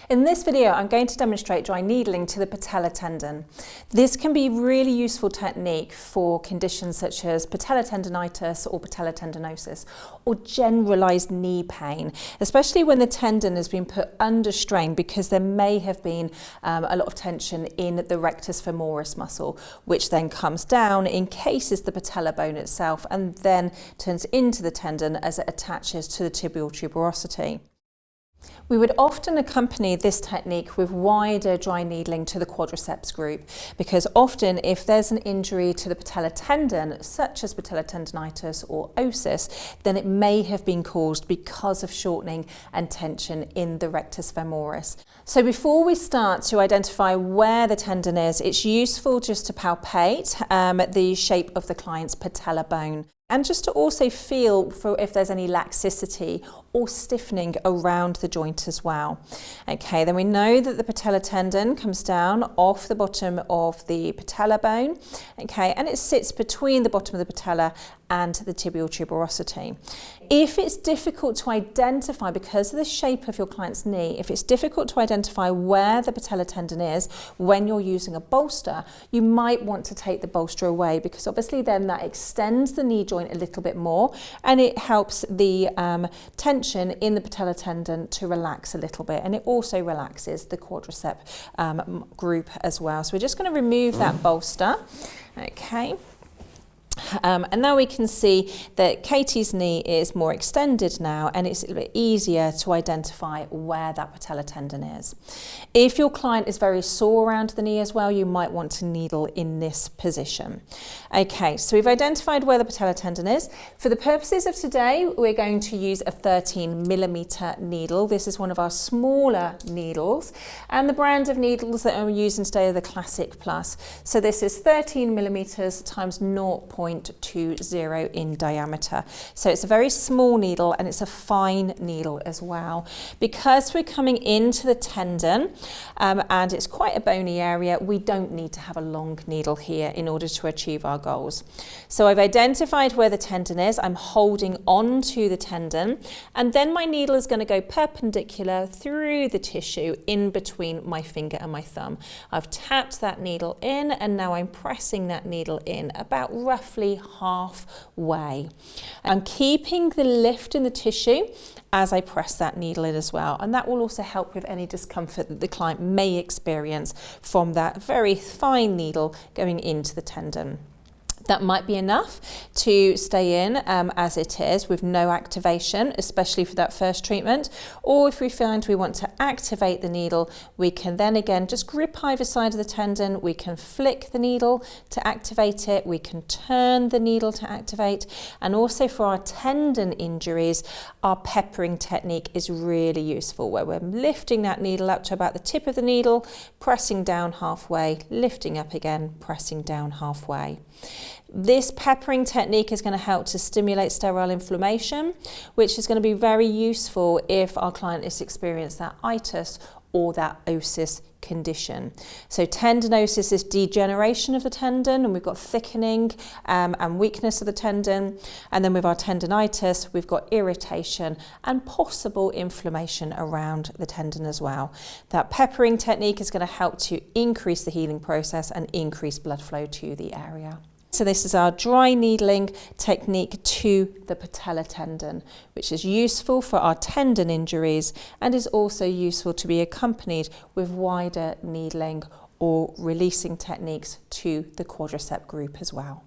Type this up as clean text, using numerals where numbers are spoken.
In this video, I'm going to demonstrate dry needling to the patella tendon. This can be a really useful technique for conditions such as patella tendinitis or patella tendinosis, or generalized knee pain, especially when the tendon has been put under strain because there may have been a lot of tension in the rectus femoris muscle, which then comes down, encases the patella bone itself, and then turns into the tendon as it attaches to the tibial tuberosity. We would often accompany this technique with wider dry needling to the quadriceps group, because often if there's an injury to the patella tendon, such as patella tendinitis or osis, then it may have been caused because of shortening and tension in the rectus femoris. So before we start to identify where the tendon is, it's useful just to palpate the shape of the client's patella bone, and just to also feel for if there's any laxicity or stiffening around the joint as well. Okay, then we know that the patella tendon comes down off the bottom of the patella bone, okay, and it sits between the bottom of the patella and the tibial tuberosity. If it's difficult to identify, because of the shape of your client's knee, if it's difficult to identify where the patella tendon is when you're using a bolster, you might want to take the bolster away, because obviously then that extends the knee joint a little bit more and it helps the tension in the patella tendon to relax a little bit, and it also relaxes the quadricep group as well. So we're just going to remove that bolster, okay. And now we can see that Katie's knee is more extended now, and it's a little bit easier to identify where that patella tendon is. If your client is very sore around the knee as well, you might want to needle in this position. Okay, so we've identified where the patella tendon is. For the purposes of today, we're going to use a 13mm needle. This is one of our smaller needles, and the brand of needles that I'm using today are the Classic Plus. So this is 13mm times 0.20 in diameter. So it's a very small needle, and it's a fine needle as well. Because we're coming into the tendon and it's quite a bony area, we don't need to have a long needle here in order to achieve our goals. So I've identified where the tendon is, I'm holding on to the tendon, and then my needle is going to go perpendicular through the tissue in between my finger and my thumb. I've tapped that needle in, and now I'm pressing that needle in about roughly halfway. I'm keeping the lift in the tissue as I press that needle in as well, and that will also help with any discomfort that the client may experience from that very fine needle going into the tendon. That might be enough to stay in as it is with no activation, especially for that first treatment. Or if we find we want to activate the needle, we can then again just grip either side of the tendon. We can flick the needle to activate it. We can turn the needle to activate. And also for our tendon injuries, our peppering technique is really useful, where we're lifting that needle up to about the tip of the needle, pressing down halfway, lifting up again, pressing down halfway. This peppering technique is going to help to stimulate sterile inflammation, which is going to be very useful if our client has experienced that itis or that osis condition. So tendinosis is degeneration of the tendon, and we've got thickening and weakness of the tendon. And then with our tendinitis, we've got irritation and possible inflammation around the tendon as well. That peppering technique is going to help to increase the healing process and increase blood flow to the area. So this is our dry needling technique to the patella tendon, which is useful for our tendon injuries and is also useful to be accompanied with wider needling or releasing techniques to the quadricep group as well.